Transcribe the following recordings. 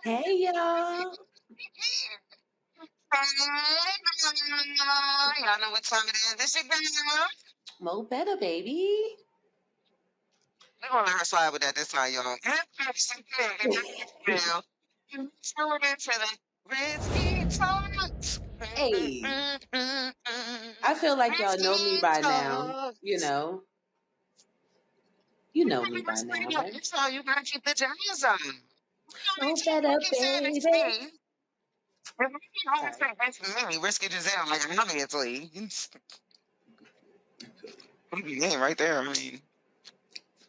Hey y'all. Y'all know what time it is. This your girl. Mo better, baby. We're gonna let her slide with that this time, y'all. Tune into the Risky Talks. Hey. I feel like y'all know me Risky by now. You Talks. know. You know me by now, right? That's all you gotta keep the jazz on. You Mo better, keep saying it's baby. me. If you always Sorry. say it's me, Risky Giselle, like obviously. Put your name right there. I mean,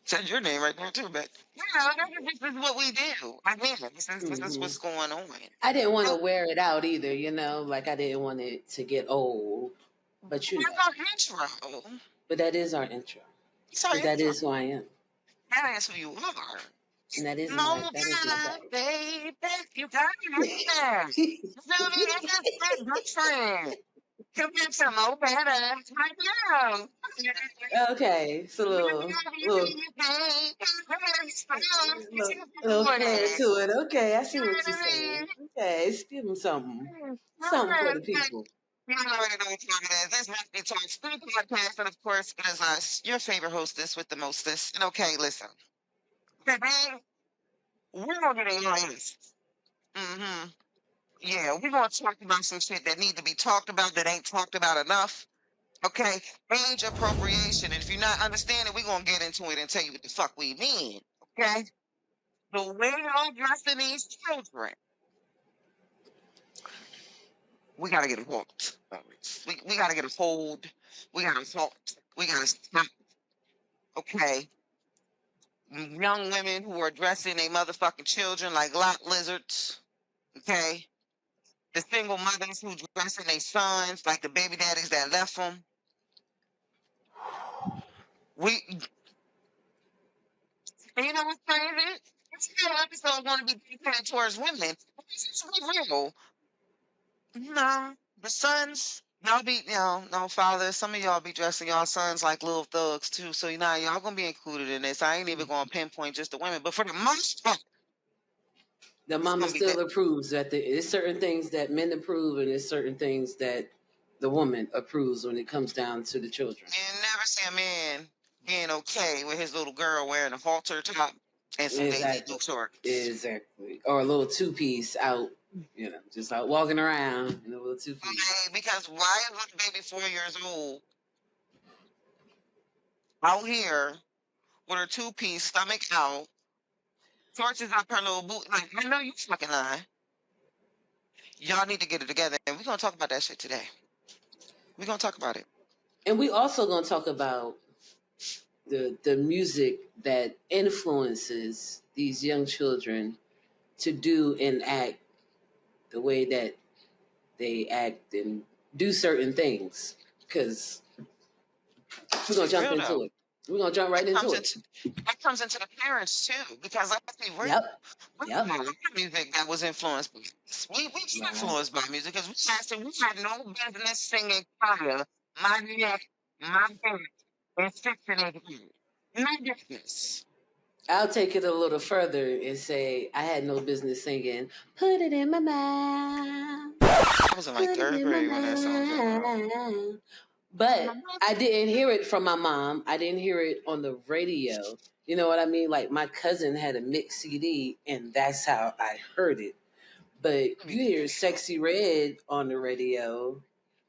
said your name right there too, but this is what we do. I mean, this is Hmm what's going on. I didn't want to Oh, wear it out either, like I didn't want it to get old. But that's our intro. But that is our intro. It's our Because that intro. is who I am. That is who you are. And that is No, my bag. baby, you got it. This is good friend. Compared to Mo better right now. Okay. It's a little flair to it. Okay, I see what you're saying. Okay, let's give them something. Something for the people. You already know what time it is. This must be Talks Food Podcast, and of course, it is us, your favorite hostess with the mostest. And okay, listen. Today, we're gonna get honest. Mm-hmm. Yeah, we're gonna talk about some shit that need to be talked about that ain't talked about enough. Okay, age appropriation. And if you're not understanding, we're gonna get into it and tell you what the fuck we mean. Okay, the way y'all dressing these children, we gotta get a hold. We gotta get a hold. We gotta halt. We gotta stop. Okay, young women who are dressing their motherfucking children like lot lizards. Okay, the single mothers who dressing their sons like the baby daddies that left them. We, you know what's crazy? This whole episode going to be dedicated towards women. Let's be real. No, the sons, y'all be, no, fathers, some of y'all be dressing y'all sons like little thugs too. So, y'all going to be included in this. I ain't even going to pinpoint just the women, but for the most part, The it's mama going to be that. still approves that there's certain things that men approve and there's certain things that the woman approves when it comes down to the children. You never see a man being okay with his little girl wearing a halter top and some Daisy Exactly. Duke shorts. Exactly. Or a little two piece out, just out walking around in a little two piece. Okay, because why is little baby 4 years old out here with her two-piece stomach out, torches up her little boot? Like, I know you fucking lying. Y'all need to get it together, and we're gonna talk about that shit today. We're gonna talk about it. And we also gonna talk about the music that influences these young children to do and act the way that they act and do certain things. Because we're gonna jump Real into though. it. We're gonna jump right That into comes it. into that comes into the parents too, because let's be real. Yep. We Yep. had a lot of music that was influenced by this. We Right. influenced by music because we had no business singing fire, my neck, my back, and fixing it. No business. I'll take it a little further and say I had no business singing "Put It in My Mouth." I was in like Put it third in my grade when that song came out. mind. But I didn't hear it from my mom. I didn't hear it on the radio. You know what I mean? Like my cousin had a mixed CD, and that's how I heard it. But you hear "Sexy Red" on the radio.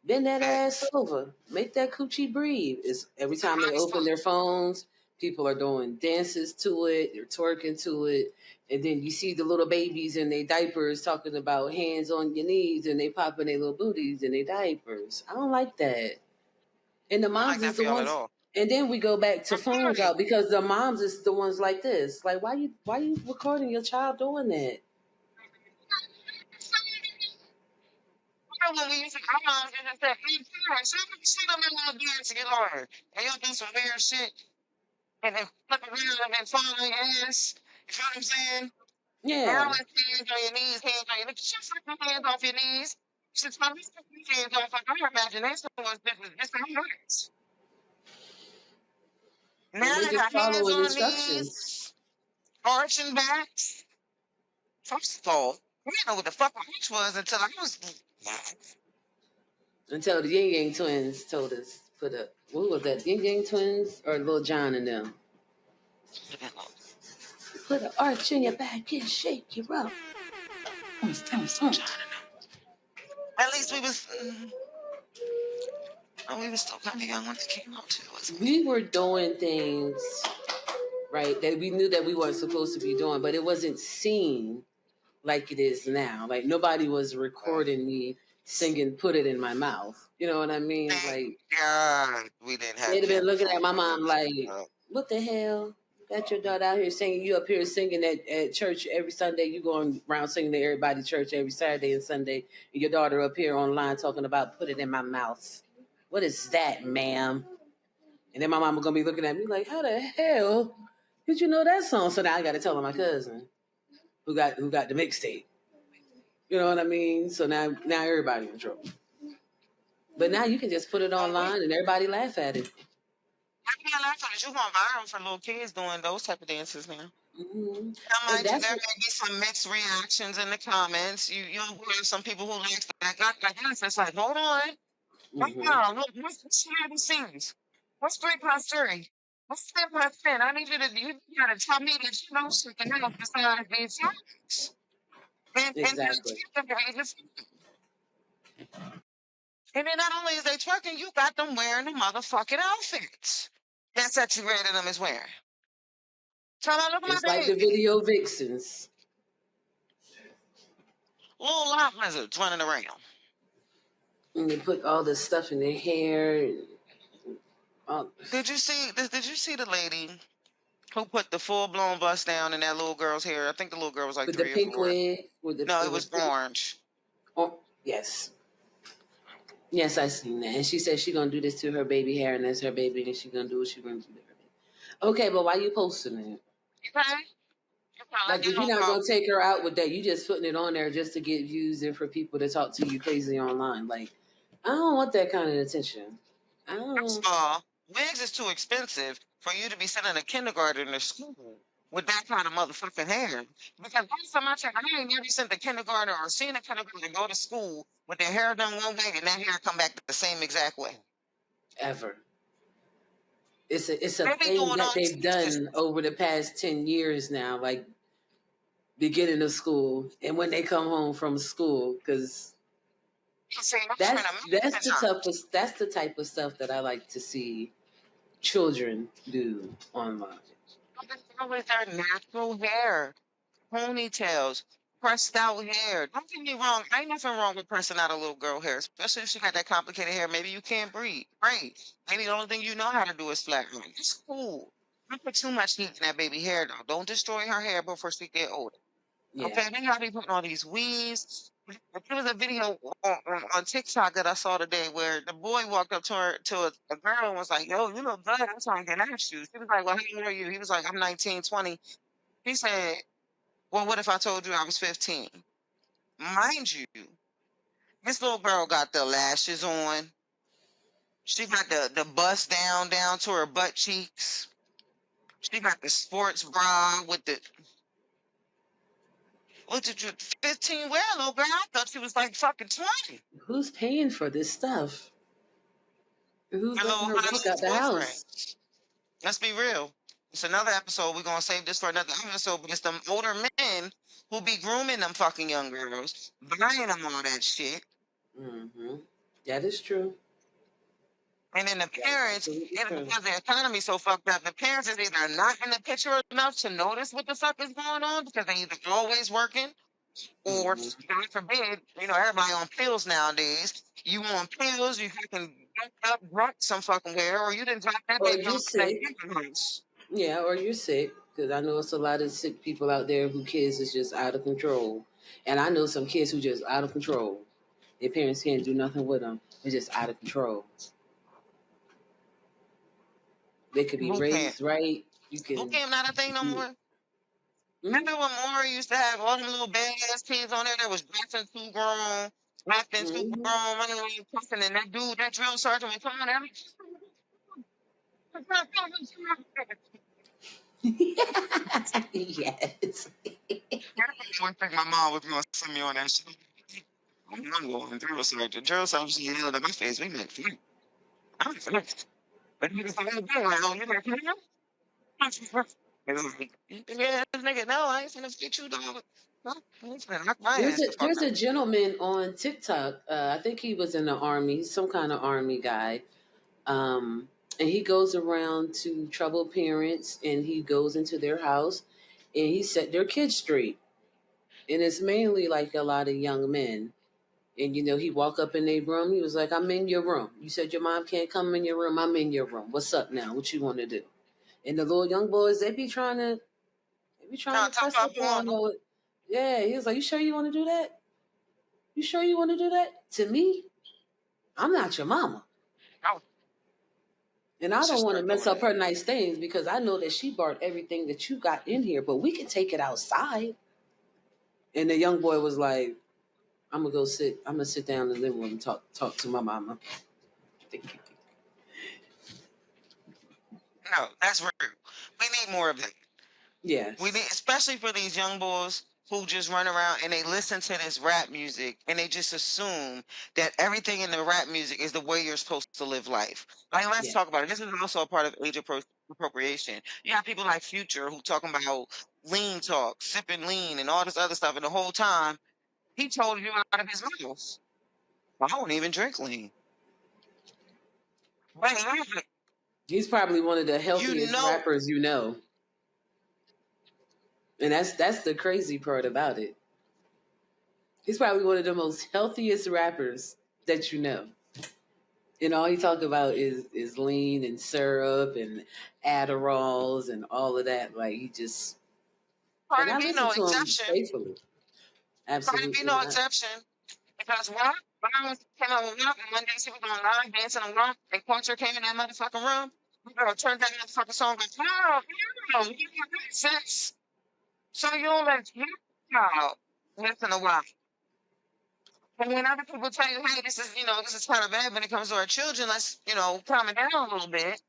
Bend that ass Facts. over. Make that coochie breathe. It's every It's a time they nice open song. their phones, people are doing dances to it. They're twerking to it. And then you see the little babies in their diapers talking about hands on your knees and they popping their little booties in their diapers. I don't like that. And the I don't like moms that is for the y'all at ones. all. And then we go back to I'm phones sorry. out because the moms is the ones like this. Like why you recording your child doing that? When we used to, our moms used to say, "Hey, parents, show them a little dance to get hard." And you'll do some weird shit and then flip around and fall on your ass. You feel what I'm saying? Now Yeah. it's hands on your knees, hands on your knees. Just take your hands off your knees. Just let me take your hands off. Like our imagination was this how much. And Now they they just got hands following on instructions. knees, arching backs, first of all, we didn't know what the fuck H was until I was. Until the Yin Yang Twins told us, put up, what was that, Yin Yang Twins or Lil Jon and them? Put an arch in your back and shake you up. At least we was. Oh, we was still kind of young when it came out too, wasn't we? We were doing things, right, that we knew that we weren't supposed to be doing, but it wasn't seen like it is now. Like nobody was recording me singing "Put It in My Mouth." You know what I mean? Thank Like God we didn't have they'd have been camera looking at my phones. mom like, "What the hell? Got your daughter out here singing? You up here singing at church every Sunday? You going around singing to everybody church every Saturday and Sunday? And your daughter up here online talking about put it in my mouth? What is that, ma'am?" And then my mama gonna be looking at me like, "How the hell did you know that song?" So now I got to tell my cousin who got the mixtape. You know what I mean? So now everybody in trouble. But now you can just put it online and everybody laugh at it. I laugh at it. You going viral for little kids doing those type of dances now. Mm-hmm. Now, And mind you, that's there may be some mixed reactions in the comments. You'll have some people who like this. It's like, hold on. Right mm-hmm. now, look, what's behind the scenes? What's 3+3? What's 10+10? I need you gotta tell me that you know something else besides these songs. And then Exactly. and then not only is they twerking, you got them wearing the motherfucking outfits that sexy red of them is wearing. Tell me, look at It's my like the baby. video vixens. Little lot lizards running around. And they put all this stuff in their hair. And all, Did you see this? Did you see the lady who put the full blown bust down in that little girl's hair? I think the little girl was like with the 3 or pink 4. wig. No, It it was was pink. orange. Oh, yes. Yes, I seen that. And she said she gonna do this to her baby hair, and that's her baby, and she gonna do what she gonna do to her baby. Okay, but why you posting it? Okay. Like, if you're not gonna take her out with that, you just putting it on there just to get views and for people to talk to you crazy online. Like, I don't want that kind of attention. I First don't. of all, wigs is too expensive for you to be sending a kindergartner to school with that kind of motherfucking hair. Because last time I checked, I ain't never sent a kindergartner or seen a kindergartner go to school with their hair done one way and that hair come back the same exact way. Ever. It's a They be thing doing that all they've this. done over the past 10 years now, like beginning of school and when they come home from school, because that's the type of stuff that I like to see children do online. With their natural hair, ponytails, pressed out hair. Don't get me wrong, ain't nothing wrong with pressing out a little girl hair, especially if she got that complicated hair. Maybe you can't breathe. Great. Maybe the only thing you know how to do is flat iron. It's cool. Don't put too much heat in that baby hair though. Don't destroy her hair before she get older. Yeah. Okay, then y'all be putting all these weaves. There was a video on TikTok that I saw today where the boy walked up to a girl and was like, "Yo, you look good. I'm trying to get at you." She was like, "Well, how old are you?" He was like, "I'm 19, 20." He said, "Well, what if I told you I was 15?" Mind you, this little girl got the lashes on. She got the bust down to her butt cheeks. She got the sports bra with the what did you 15 wear, little girl? I thought she was like fucking 20. Who's paying for this stuff? Who's Your letting little her high walk out the school house? friends. Let's be real. It's another episode. We're gonna save this for another episode, but it's them older men who be grooming them fucking young girls, buying them all that shit. Mm-hmm. That is true. And then the That's parents, absolutely and true. because the economy's so fucked up, the parents is either not in the picture enough to notice what the fuck is going on because they either always working or, Mm-hmm. God forbid, everybody on pills nowadays. You on pills, you fucking up drunk some fucking where, or you didn't drop that Or baby you're off at sick. that house. Yeah, or you're sick. Because I know it's a lot of sick people out there who kids is just out of control. And I know some kids who just out of control. Their parents can't do nothing with them. They're just out of control. They could be Boot camp. raised right. You Boot can. camp not a thing no more. Mm-hmm. Remember when Maury used to have all them little badass kids on there that was dressing too grown, acting too Mm-hmm. grown, running around pushing, and that dude, that drill sergeant was coming at him. Yes. I think my mom was gonna send me on that shit. I'm not going through a search. The drill sergeant yelled at my face. We met. I'm finished. But he was like, "Oh, you gonna kill him?" He was like, yeah, this nigga, no, I ain't finna get you, dog. No, I ain't finna knock my ass the fuck There's out. a gentleman on TikTok. I think he was in the army. He's some kind of army guy. And he goes around to troubled parents, and he goes into their house, and he set their kids straight. And it's mainly like a lot of young men. And he walk up in their room. He was like, "I'm in your room. You said your mom can't come in your room. I'm in your room. What's up now? What you want to do?" And the little young boys, they be trying No, to talk press about up on porn. it. Yeah, he was like, "You sure you want to do that? You sure you want to do that to me? I'm not your mama, No, and I let's don't just want to start mess doing up that. her nice things because I know that she brought everything that you got in here, but we can take it outside." And the young boy was like, "I'm gonna go sit. I'm gonna sit down in the living room and talk to my mama." No, that's rude. We need more of that. We need, Yes. especially for these young boys who just run around and they listen to this rap music and they just assume that everything in the rap music is the way you're supposed to live life. Like, let's Yeah. talk about it. This is also a part of appropriation. You have people like Future who talking about lean talk, sipping lean, and all this other stuff, and the whole time he told you out of his mouth, "I don't even drink lean." But He's probably one of the you healthiest know, rappers you know. And that's the crazy part about it. He's probably one of the most healthiest rappers that you know. And all he talk about is lean and syrup and Adderalls and all of that. Like he just and Cardi I B listen no to him exception. faithfully. Cardi B Absolutely no not. exception. Because what? When I was came out with Rock, and one day she was on live dancing on Rock, and Culture came in that motherfucking room. You girl turned that motherfucking song like, "Oh, you got sense. So you don't let you out listen to Rock." And when other people tell you, "Hey, this is kind of bad when it comes to our children, let's, calm it down a little bit."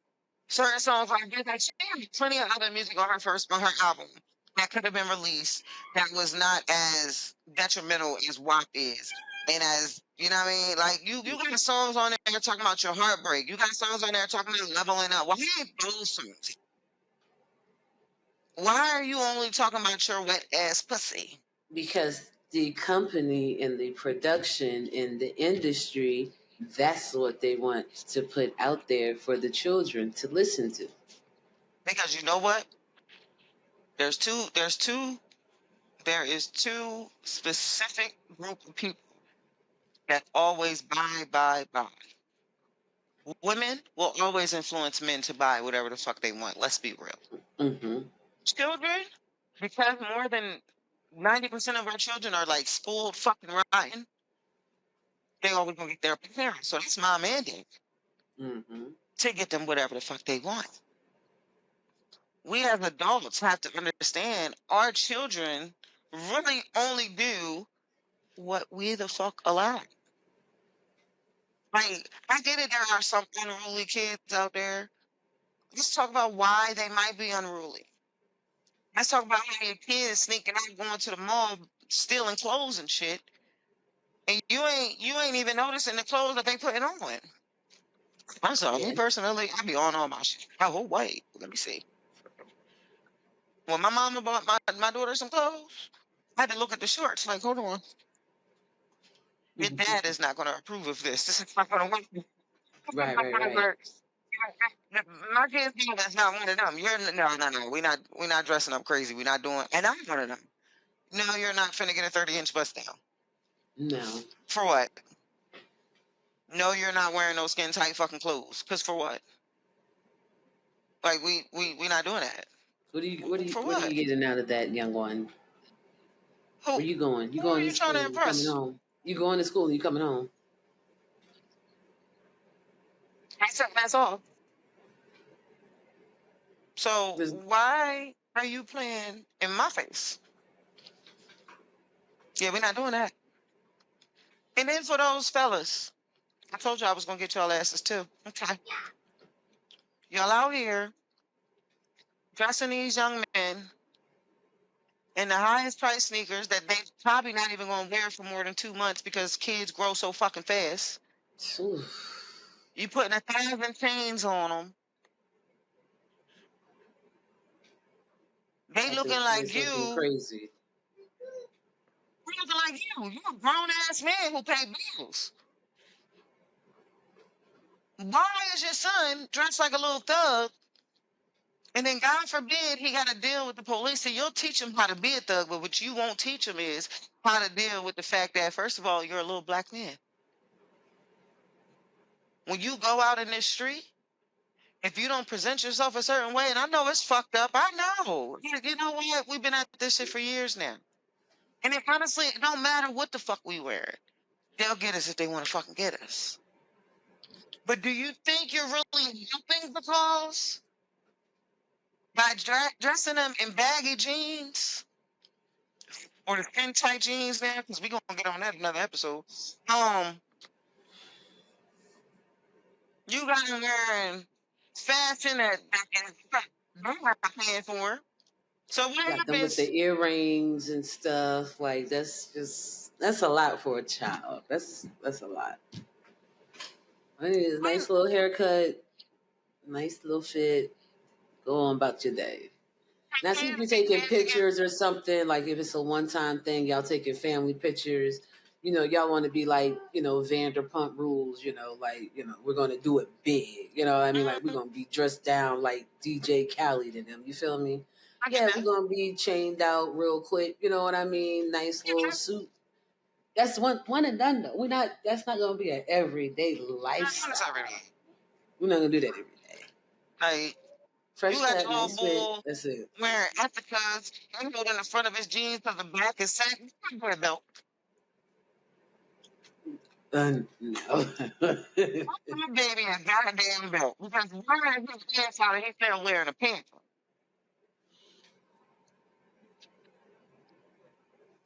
Certain songs like this, like she had plenty of other music on her album that could have been released that was not as detrimental as WAP is. And as you know what I mean? Like you got songs on there talking about your heartbreak. You got songs on there talking about leveling up. Why ain't those songs? Why are you only talking about your wet ass pussy? Because the company and the production and the industry, that's what they want to put out there for the children to listen to. Because you know what? There is two specific group of people that always buy. Women will always influence men to buy whatever the fuck they want. Let's be real. Hmm. Children, because more than 90% of our children are like spoiled fucking rotten, they always gonna get their parents. So that's my mandate Hmm. to get them whatever the fuck they want. We as adults have to understand our children really only do what we the fuck allow. Like, I get it, there are some unruly kids out there. Let's talk about why they might be unruly. Let's talk about how your kids sneaking out, going to the mall, stealing clothes and shit, and you ain't even noticing the clothes that they putting on. I'm sorry, me Yeah. personally, I be on all my shit. Oh wait, let me see. When my mama bought my daughter some clothes, I had to look at the shorts. Like, hold on, your dad is not going to approve of this. This is not going to work. This is Right, not right, going to right. work. My kids know that's not one of them. You're no. We not dressing up crazy. We not doing. And I'm one of them. No, you're not finna get a 30-inch bust down. No. For what? No, you're not wearing those skin tight fucking clothes. Cause for what? Like we not doing that. For What are you what? getting out of that, young one? Who Where you going? You who are going to you trying to school? You coming impress? home? You going to school? And you coming home? That's all. So 'Cause- why are you playing in my face? Yeah, we're not doing that. And then for those fellas, I told you I was gonna get y'all asses too. Okay. Y'all out here dressing these young men and the highest price sneakers that they probably not even gonna wear for more than 2 months because kids grow so fucking fast. Oof. You putting 1,000 chains on them. They I looking think like kids looking you. crazy. They looking like you. You a grown ass man who pay bills. Why is your son dressed like a little thug? And then God forbid he got to deal with the police. So you'll teach him how to be a thug, but what you won't teach him is how to deal with the fact that, first of all, you're a little black man. When you go out in this street, if you don't present yourself a certain way, and I know it's fucked up, I know. You know what? We've been at this shit for years now. And it honestly, it don't matter what the fuck we wear. They'll get us if they want to fucking get us. But do you think you're really helping the cause by dressing them in baggy jeans or the thin tight jeans now? Because we're gonna get on that another episode. Um, you got them wearing fashion that they're not paying for. So what Got them with happens? the earrings and stuff. Like that's a lot for a child. That's a lot. I mean, it's a nice little haircut, nice little fit. Go on about your day. Now, see if you're taking pictures or something, like if it's a one-time thing, y'all taking family pictures. Y'all want to be like, Vanderpump Rules. We're gonna do it big. I mean, like we're gonna be dressed down like DJ Khaled and them. You feel me? I get Yeah, we're that. gonna be chained out real quick. You know what I mean? Nice little suit. That's one and done though. That's not gonna be an everyday lifestyle. We're not gonna do that every day. Like, you Fresh got the cut, little nice fit. bull That's it. wearing ethicas, angled in the front of his jeans because the back is satin. Wear a belt. No. My baby a goddamn belt because why is his pants out and he's still wearing a pants?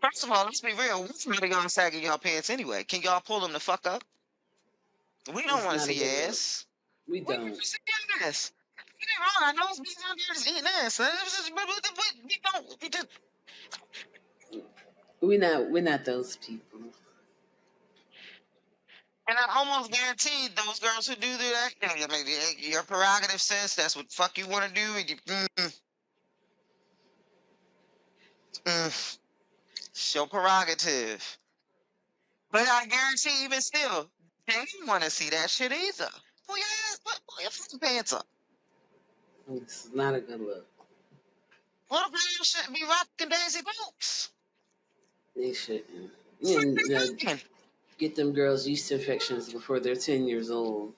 First of all, let's be real. What's really gonna sagging y'all pants anyway? Can y'all pull them the fuck up? We don't It's want to not a see good your look. ass. We We want don't. to see your ass. Get it wrong. I know it's being out there just eating ass. But we don't. We just, We're not those people. and I almost guarantee those girls who do that, I mean, your prerogative says that's what the fuck you want to do. And you, mm, it's your prerogative. But I guarantee, even still, they don't want to see that shit either. Pull your ass, pull your fucking pants up. It's not a good look. Little girls shouldn't be rocking Daisy boots. They shouldn't. Fuck And they rocking. get them girls yeast infections before they're 10 years old.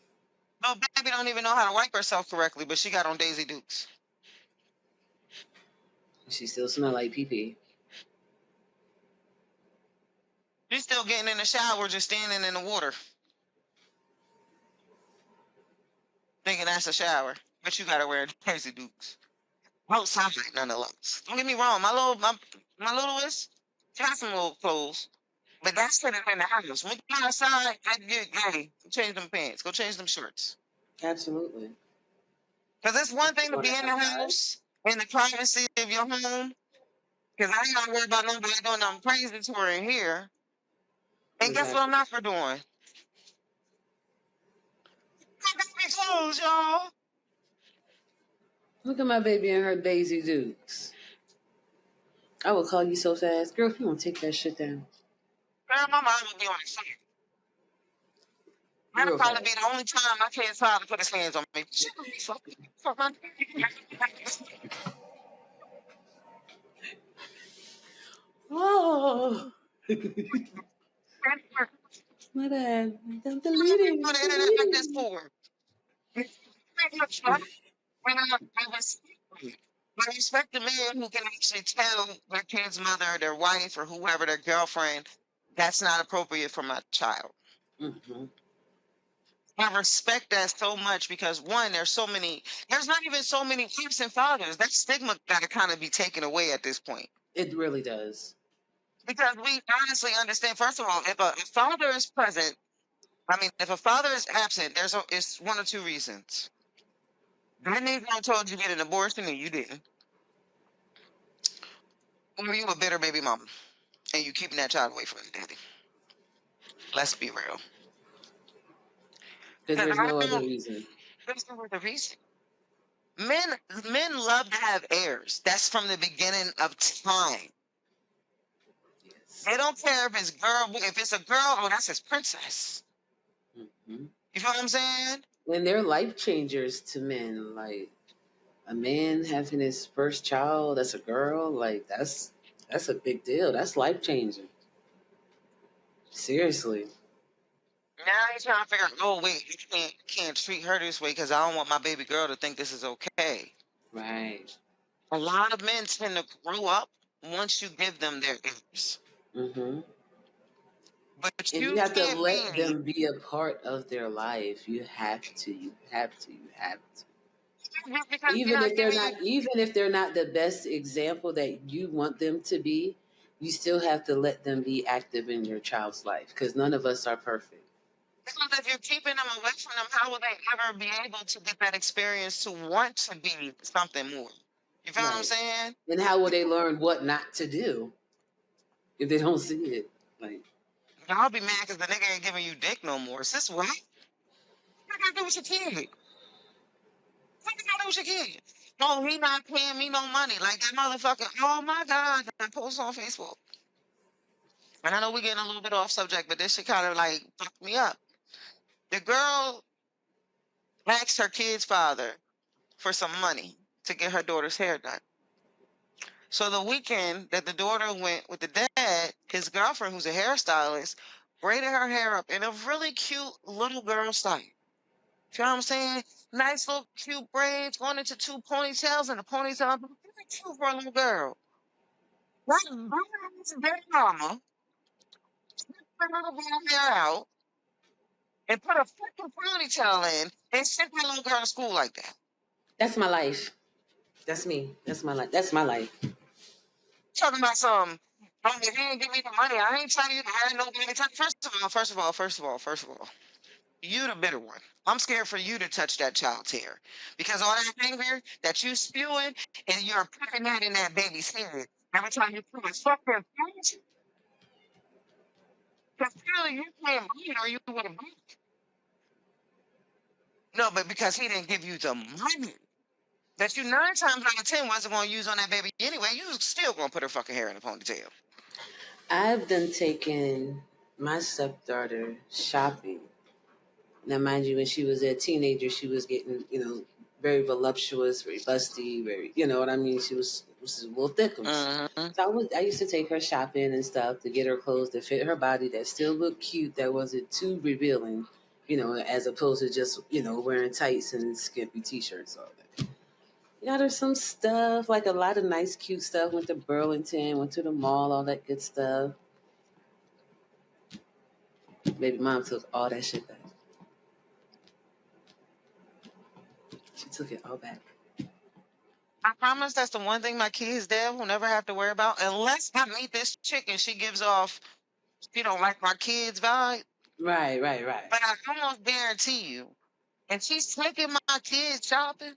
Little baby don't even know how to wipe herself correctly, but she got on Daisy Dukes. She still smell like pee pee. She's still getting in the shower, just standing in the water, thinking that's a shower. But you gotta wear Daisy Dukes. Outside, nonetheless. Don't get me wrong, my littlest, she got some little clothes. But that's for them in the house. When you go outside, I get hey, go change them pants. Go change them shirts. Absolutely. Because it's one thing to Going be in the outside. house in the privacy of your home. Because I ain't got to worry about nobody doing nothing crazy to her in here. And guess what I'm Exactly. not for doing? I got me clothes, y'all. Look at my baby and her Daisy Dukes. I will call you so fast. Girl, you want to take that shit down. Girl, my mom would be on the side. That'll Real probably be fast. the only time my kid's father put his hands on me. She would be fucking. Oh. My bad. I'm deleting. On I'm the internet like this deleting. for? I respect the man who can actually tell their kid's mother, their wife, or whoever, their girlfriend, that's not appropriate for my child. Mm-hmm. I respect that so much because one, there's not even so many absent fathers. That stigma got to kind of be taken away at this point. It really does. Because we honestly understand, first of all, if a father is present, I mean, if a father is absent, it's one of two reasons. That Negro told you to get an abortion and you didn't. Or you a bitter baby mama and you keeping that child away from his daddy. Let's be real. Because Because there's I no other don't. reason. That's not the reason. Men, men love to have heirs. That's from the beginning of time. Yes. They don't care if it's girl. If it's a girl, oh, that's his princess. Hmm. You feel what I'm saying? And they're life changers to men. Like a man having his first child, that's a girl. Like that's a big deal. That's life changing. Seriously. Now he's trying to figure out. Oh wait, you can't treat her this way because I don't want my baby girl to think this is okay. Right. A lot of men tend to grow up once you give them their heirs, Hmm. but And you you have to can't let be. them be a part of their life. You have to. You have to. You have to. Just because you're not giving you. Even if they're not the best example that you want them to be, you still have to let them be active in your child's life because none of us are perfect. Because if you're keeping them away from them, how will they ever be able to get that experience to want to be something more? You feel what I'm Right. saying? And how will they learn what not to do if they don't see it? Like, Y'all be mad because the nigga ain't giving you dick no more. Sis, what? What you gotta do with your kid? What you gotta do with your kid? No, he not paying me no money. Like that motherfucker. Oh my God. That post on Facebook. And I know we're getting a little bit off subject, but this shit kind of like fucked me up. The girl asked her kid's father for some money to get her daughter's hair done. So the weekend that the daughter went with the dad, his girlfriend, who's a hairstylist, braided her hair up in a really cute little girl style. You know what I'm saying? Nice little cute braids going into two ponytails and a ponytail. Very cute for a little girl. That baby mama took her little girl hair out and put a fucking ponytail in and sent that little girl to school like that. that's my life. That's me. That's my life. That's my life. Talking about some, oh, if you ain't give me the money, I ain't telling you to have nobody touch. First of all, you the bitter one. I'm scared for you to touch that child's hair because all that anger that you spewing and you're putting that in that baby's head every time you put a fucking face, because clearly you can't bleed or you would have bleed. No, but because he didn't give you the money that you 9 times out of 10 wasn't going to use on that baby anyway, you was still going to put her fucking hair in a ponytail. I've done taken my stepdaughter shopping. Now, mind you, when she was a teenager, she was getting, very voluptuous, very busty, very, you know what I mean? She was a little thickums. Mm-hmm. So I used to take her shopping and stuff to get her clothes that fit her body that still looked cute, that wasn't too revealing, as opposed to just, wearing tights and skimpy t-shirts all day. Got her some stuff, like a lot of nice, cute stuff. Went to Burlington, went to the mall, all that good stuff. Baby mom took all that shit back. She took it all back. I promise that's the one thing my kids there will never have to worry about unless I meet this chick and she gives off, she don't like my kids vibe. Right, right, right. But I almost guarantee you, if she's taking my kids shopping,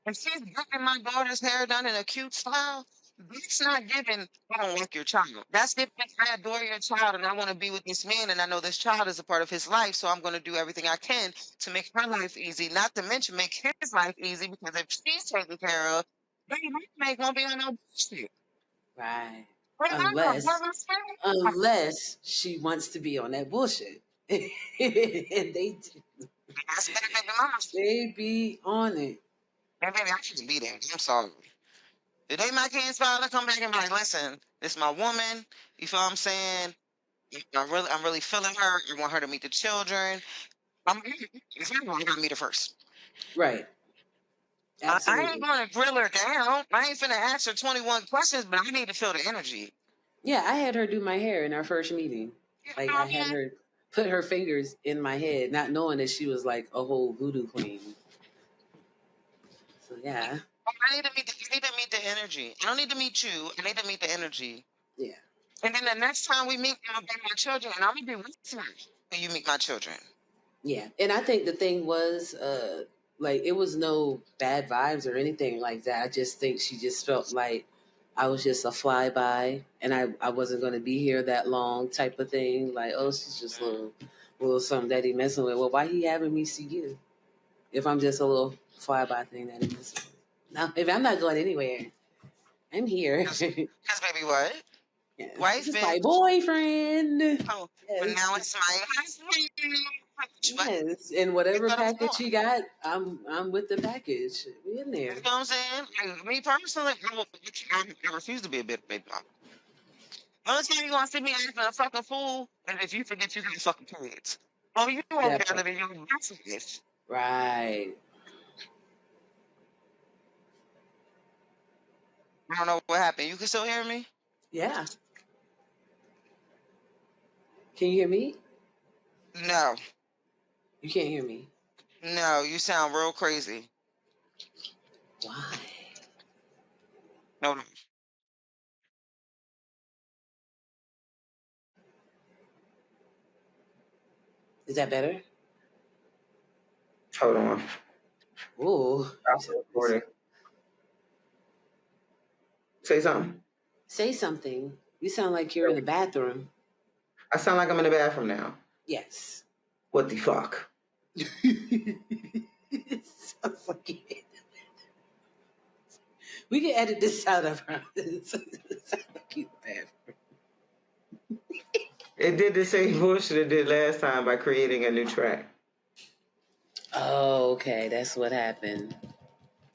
if she's getting my daughter's hair done in a cute style, that's not giving, I don't like your child. That's giving, I adore your child and I want to be with this man and I know this child is a part of his life, so I'm going to do everything I can to make her life easy, not to mention make his life easy because if she's taken care of, baby, my ain't going to be on no bullshit. Right. Remember, Unless brother, unless she wants to be on that bullshit. And that's better than the mama. they be on it. And baby, I shouldn't be there. I'm sorry. The day my kids father come back and be like, listen, this my woman. You feel what I'm saying? I'm really feeling her. I want her to meet the children. If I gotta meet her first. Right. I ain't Absolutely. gonna grill her down. I ain't finna ask her 21 questions, but I need to feel the energy. Yeah, I had her do my hair in our first meeting. You Like know I what I had mean? her put her fingers in my head, not knowing that she was like a whole voodoo queen. So yeah. I need to meet the energy. I don't need to meet you. I need to meet the energy. Yeah. And then the next time we meet, I'll bring my children, and I'm gonna be with you when you meet my children. Yeah. And I think the thing was, like it was no bad vibes or anything like that. I just think she just felt like I was just a flyby, and I wasn't going to be here that long type of thing. Like, oh, she's just a little something that he messing with. Well, why he having me see you if I'm just a little flyby thing that he messing with? Now, if I'm not going anywhere, I'm here. Because baby, what? Yeah. Wife, This is my bitch. boyfriend. Oh, but Yes. now it's my husband. But Yes. And you whatever gotta move package on. he got, I'm with the package. We in You there. know what I'm saying? Like, me personally, I refuse to be a bit baby mama. Only time you gonna see me acting a fucking fool is if you forget you got fucking kids. Oh, you over That there part. living your best life. Right. I don't know what happened. You can still hear me? Yeah. Can you hear me? No, You can't hear me. no, you sound real crazy. Why? No, no. Is that better? Hold on. Ooh. I'm recording. Say something. Say something. You sound like you're in the bathroom. I sound like I'm in the bathroom now. Yes. What the fuck? It sounds like you. We can edit this out of her. It sounds like you in the bathroom. It did the same bullshit it did last time by creating a new track. Oh, okay. That's what happened.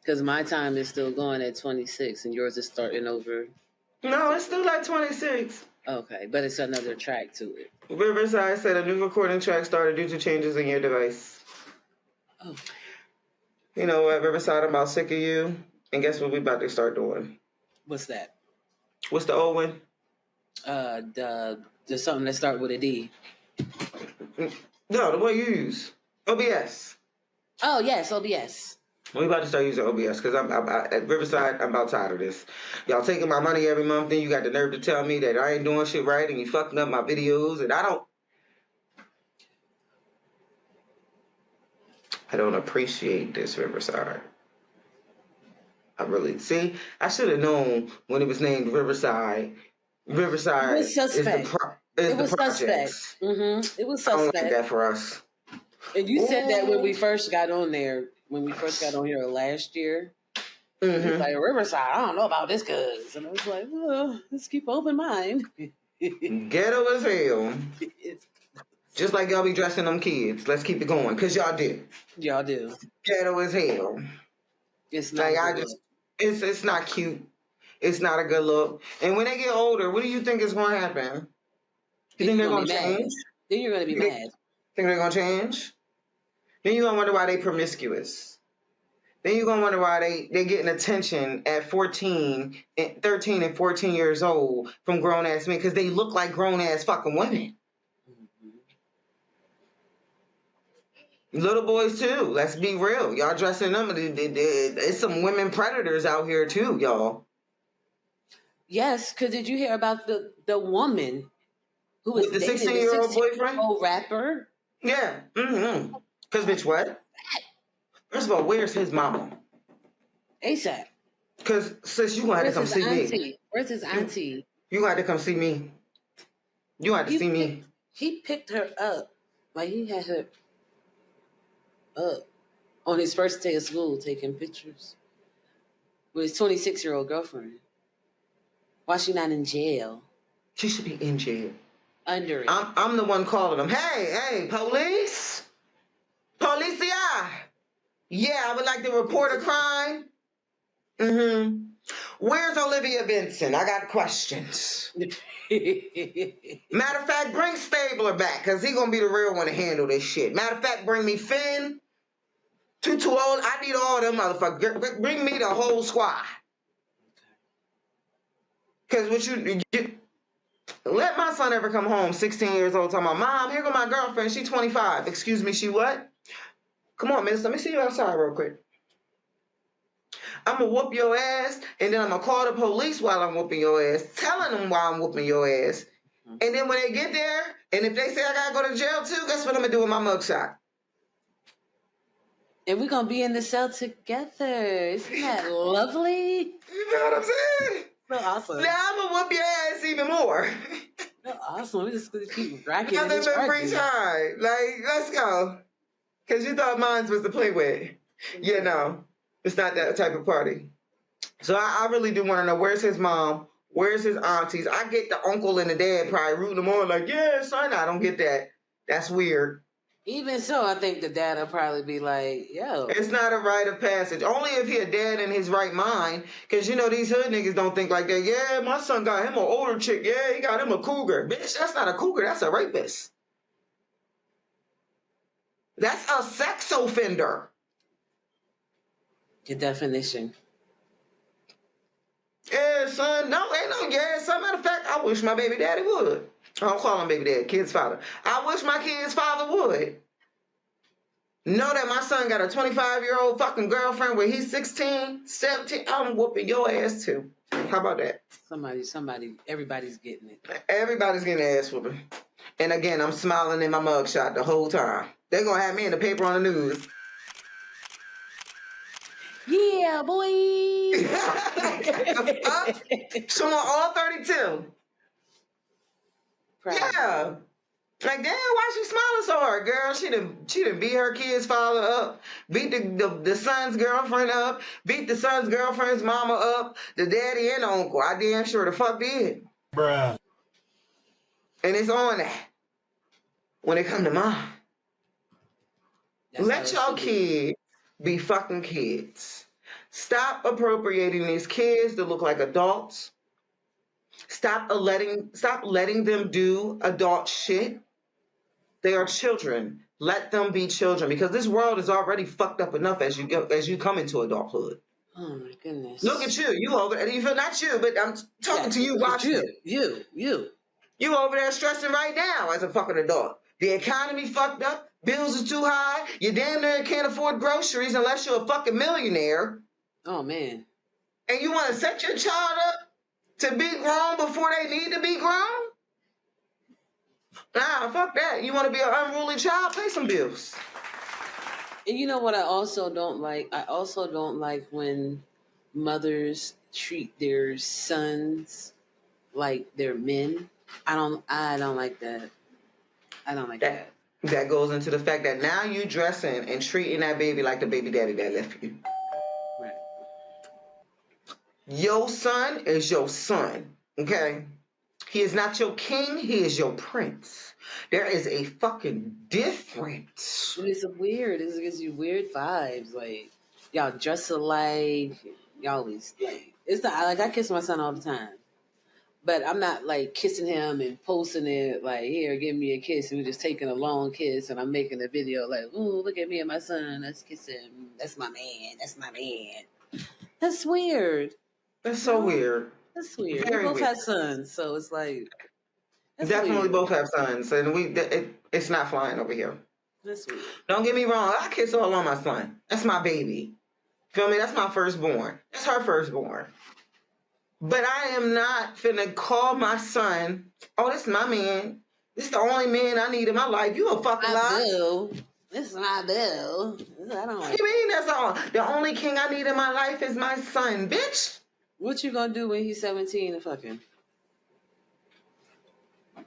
Because my time is still going at 26 and yours is starting over. No, it's still like 26. Okay, but it's another track to it. Riverside said a new recording track started due to changes in your device. Oh. You know what, Riverside, I'm about sick of you. And guess what we about to start doing? What's that? What's the old one? The something that start with a D. No, the one you use. OBS. Oh, yes, OBS. We about to start using OBS because I'm at Riverside. I'm about tired of this. Y'all taking my money every month, then you got the nerve to tell me that I ain't doing shit right and you fucking up my videos, and I don't appreciate this, Riverside. I really see. I should have known when it was named Riverside. Riverside It was suspect. is the Suspect. projects. Mm-hmm. It was I don't suspect. like that for us. And you said that when Ooh. we first got on there, when we first got on here last year. Mm-hmm. It's like Riverside. I don't know about this, cuz, and I was like, well, let's keep an open mind. Ghetto as hell. Just like y'all be dressing them kids. Let's keep it going, cause y'all do. Y'all do. Ghetto as hell. It's not. Like it's not cute. It's not a good look. And when they get older, what do you think is going to happen? You think they're going to change? Then you're gonna be mad. Think they're going to change? Then you're going to wonder why they promiscuous. Then you're going to wonder why they getting attention at 13 and 14 years old from grown-ass men because they look like grown-ass fucking women. Mm-hmm. Little boys, too. Let's be real. Y'all dressing them. There's some women predators out here, too, y'all. Yes, because did you hear about the woman who was with the dating 16-year-old boyfriend? old rapper? Yeah. Mm-hmm. Because, bitch, what? First of all, where's his mama? ASAP. Because, sis, you going to have to come see me. Where's his auntie? You going to have to come see me. You have to see me. He picked her up. Like, he had her up on his first day of school taking pictures with his 26-year-old girlfriend. Why she not in jail? She should be in jail. Under it. I'm the one calling them. Hey, police? Policia. Yeah, I would like to report a crime. Mm-hmm. Where's Olivia Benson? I got questions. Matter of fact, bring Stabler back, because he going to be the real one to handle this shit. Matter of fact, bring me Finn. Too old. I need all them motherfuckers. Bring me the whole squad. Because what you let my son ever come home 16 years old talking about, Mom, here go my girlfriend. She 25. Excuse me, she what? Come on, miss. Let me see you outside real quick. I'm going to whoop your ass, and then I'm going to call the police while I'm whooping your ass, telling them why I'm whooping your ass. And then when they get there, and if they say I got to go to jail too, guess what I'm going to do with my mugshot? And we're going to be in the cell together. Isn't that lovely? You know what I'm saying? So awesome. Now I'm gonna whoop your ass even more. So awesome. We just gonna keep racking and Nothing but free distracting. time. Like, let's go. Because you thought mine was to play with. Yeah, no. It's not that type of party. So I really do want to know, where's his mom? Where's his aunties? I get the uncle and the dad probably rooting them on like, yeah, son, I don't get that. That's weird. Even so, I think the dad will probably be like, yo. It's not a rite of passage. Only if he a dad in his right mind. Because, you know, these hood niggas don't think like that. Yeah, my son got him an older chick. Yeah, he got him a cougar. Bitch, that's not a cougar. That's a rapist. That's a sex offender. Your definition. Yeah, son. No, ain't no yeah, son. Matter of fact, I wish my baby daddy would. I don't call him baby daddy, kid's father. I wish my kid's father would. Know that my son got a 25-year-old fucking girlfriend where he's 16, 17. I'm whooping your ass too. How about that? Somebody, everybody's getting it. Everybody's getting ass whooping. And again, I'm smiling in my mugshot the whole time. They're going to have me in the paper on the news. Yeah, boy. Showing all 32. Proud. Yeah. Like, damn, why she smiling so hard, girl? She done beat her kid's father up, beat the son's girlfriend up, beat the son's girlfriend's mama up, the daddy and the uncle. I damn sure the fuck did. Bruh. And it's on that. When it come to mine. That's Let how y'all it should kids be fucking kids. Stop appropriating these kids to look like adults. Stop letting them do adult shit. They are children. Let them be children, because this world is already fucked up enough as you come into adulthood. Oh my goodness. Look at you. You over there. You feel not you, but I'm talking to you watching it. You. You over there stressing right now as a fucking adult. The economy fucked up. Bills are too high. You damn near can't afford groceries unless you're a fucking millionaire. Oh man. And you want to set your child up to be grown before they need to be grown? Nah, fuck that. You want to be an unruly child? Pay some bills. And you know what I also don't like? I also don't like when mothers treat their sons like they're men. I don't like that. I don't like that. That goes into the fact that now you dressing and treating that baby like the baby daddy that left you. Right. Your son is your son, okay? He is not your king, he is your prince. There is a fucking difference. And it's weird. It gives you weird vibes. Like, y'all dress alike. Y'all always, like, it's not, like, I kiss my son all the time. But I'm not, like, kissing him and posting it, like, here, give me a kiss. And we're just taking a long kiss. And I'm making a video, like, ooh, look at me and my son. Let's kiss him. That's my man. That's my man. That's weird. That's so weird. That's weird. Very We both weird. have sons, so it's like, that's Definitely weird. both have sons, and it's not flying over here. That's weird. Don't get me wrong, I kiss all on my son. That's my baby. Feel me? That's my firstborn. That's her firstborn. But I am not finna call my son, oh, this is my man. This is the only man I need in my life. You a fucking My lie. boo. This is my boo. I don't What like do you mean that's all? The only king I need in my life is my son, bitch. What you gonna do when he's 17 and fucking?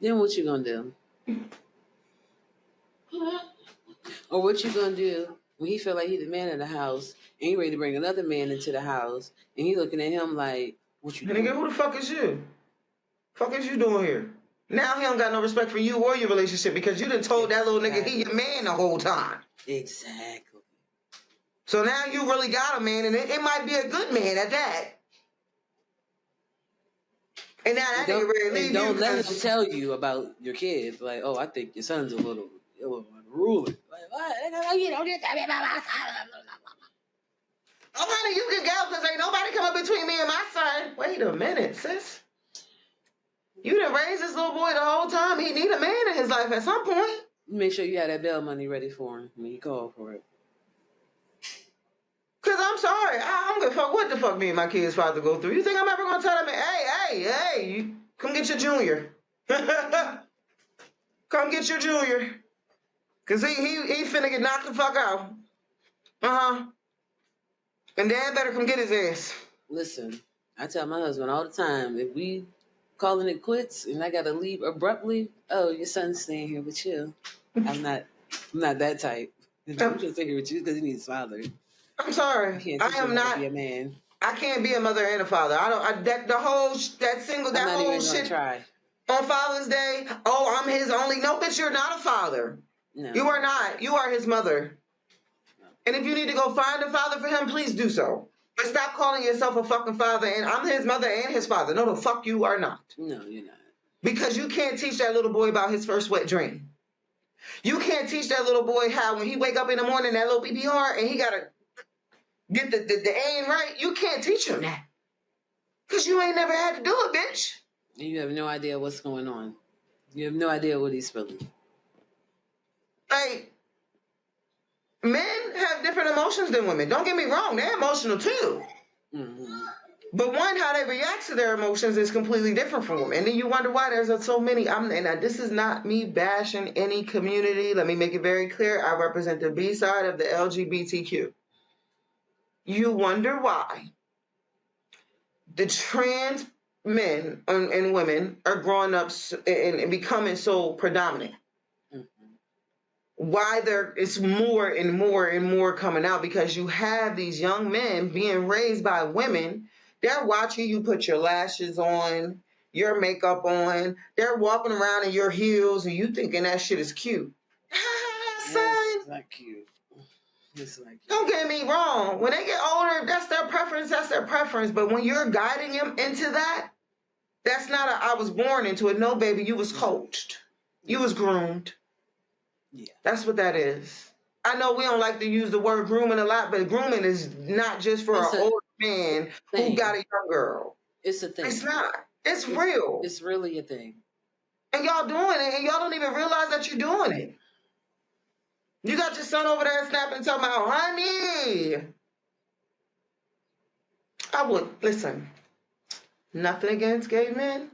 Then what you gonna do? Or what you gonna do when he feel like he the man in the house and he ready to bring another man into the house and he looking at him like, what you Nigga, doing? who the fuck is you? Fuck is you doing here? Now he don't got no respect for you or your relationship because you done told that little nigga he your man the whole time. Exactly. So now you really got a man, and it might be a good man at that. And now that nigga ready to leave you. Don't let him because- tell you about your kids. Like, oh, I think your son's a little unruly. Like, what? You don't get to tell me about my son. Oh, honey, you can go because ain't nobody come up between me and my son. Wait a minute, sis. You done raised this little boy the whole time. He need a man in his life at some point. Make sure you have that bail money ready for him when you call for it. Because I'm sorry. I don't give a fuck what the fuck me and my kid's father go through. You think I'm ever going to tell him, hey, you come get your junior. Come get your junior. Because he finna get knocked the fuck out. Uh-huh. And Dad better come get his ass. Listen, I tell my husband all the time, if we calling it quits and I gotta leave abruptly, oh, your son's staying here with you. I'm not that type. I'm I'm, just staying here with you because he needs his father. I'm I sorry. can't I teach him am how to not. be a man. I can't be a mother and a father. I don't. I'm That not whole even gonna shit try. on Father's Day. Oh, I'm his only. No, bitch, you're not a father. No. You are not. You are his mother. No. And if you need to go find a father for him, please do so. But stop calling yourself a fucking father. And I'm his mother and his father. No, the fuck you are not. No, you're not. Because you can't teach that little boy about his first wet dream. You can't teach that little boy how when he wake up in the morning, that little BB heart, and he gotta get the aim right. You can't teach him that. Because you ain't never had to do it, bitch. And you have no idea what's going on. You have no idea what he's feeling. Like, men have different emotions than women. Don't get me wrong, they're emotional too. Mm-hmm. But one, how they react to their emotions is completely different from women. And then you wonder why there's so many. This is not me bashing any community. Let me make it very clear. I represent the B side of the LGBTQ. You wonder why the trans men and women are growing up and becoming so predominant. Mm-hmm. Why there is more and more and more coming out, because you have these young men being raised by women. They're watching you put your lashes on, your makeup on. They're walking around in your heels and you thinking that shit is cute. Son, It's not cute. It's not cute. don't get me wrong. When they get older, that's their preference. That's their preference. But when you're guiding them into that, that's not I was born into it. No, baby, you was coached. You was groomed. Yeah. That's what that is. I know we don't like to use the word grooming a lot, but grooming is not just for an older man who got a young girl. It's a thing. It's not. It's real. It's really a thing. And y'all doing it, and y'all don't even realize that you're doing it. You got your son over there snapping and talking about, honey. I would, listen, nothing against gay men.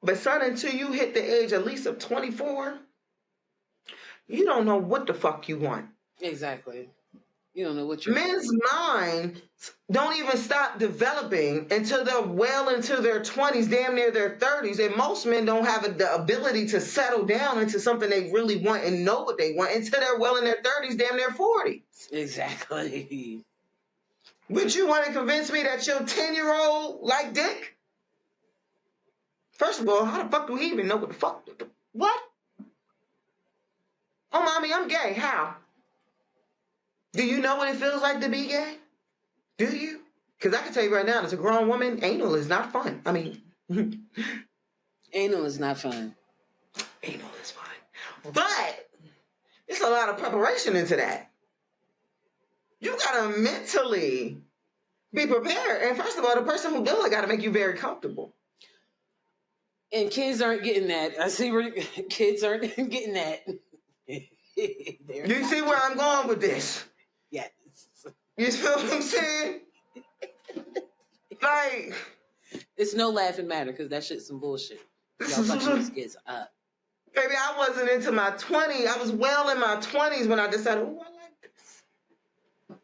But son, until you hit the age at least of 24, you don't know what the fuck you want. Exactly. You don't know what you're Men's minds don't even stop developing until they're well into their 20s, damn near their 30s. And most men don't have the ability to settle down into something they really want and know what they want until they're well in their 30s, damn near 40s. Exactly. Would you want to convince me that your 10-year-old like dick? First of all, how the fuck do he even know what the fuck? What? Oh, mommy, I'm gay. How? Do you know what it feels like to be gay? Do you? Because I can tell you right now, as a grown woman, anal is not fun. I mean, anal is not fun. Anal is fun. But it's a lot of preparation into that. You gotta mentally be prepared. And first of all, the person who does it gotta make you very comfortable. And kids aren't getting that. I see where kids aren't getting that. You see where I'm going with this? Yes. You feel what I'm saying? Like, it's no laughing matter because that shit's some bullshit. Y'all fucking these kids up. Baby, I wasn't into my 20s. I was well in my 20s when I decided, oh, I like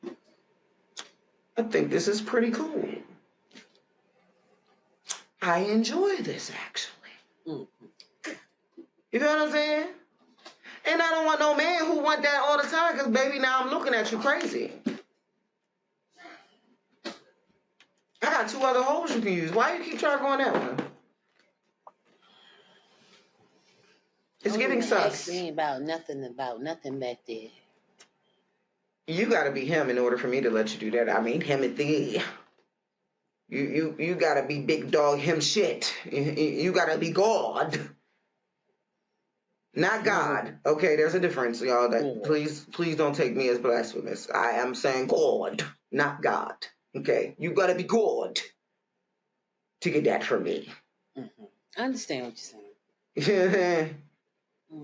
this. I think this is pretty cool. I enjoy this, actually. Mm-hmm. You know what I'm saying? And I don't want no man who want that all the time, because, baby, now I'm looking at you crazy. I got 2 other holes you can use. Why you keep trying to go on that one? It's getting sus. Ask me about nothing back there. You got to be him in order for me to let you do that. I mean, him and thee. You got to be big dog him shit. You got to be God. Not God. Okay, there's a difference, y'all. Please don't take me as blasphemous. I am saying God, not God. Okay, you got to be God to get that from me. Mm-hmm. I understand what you're saying.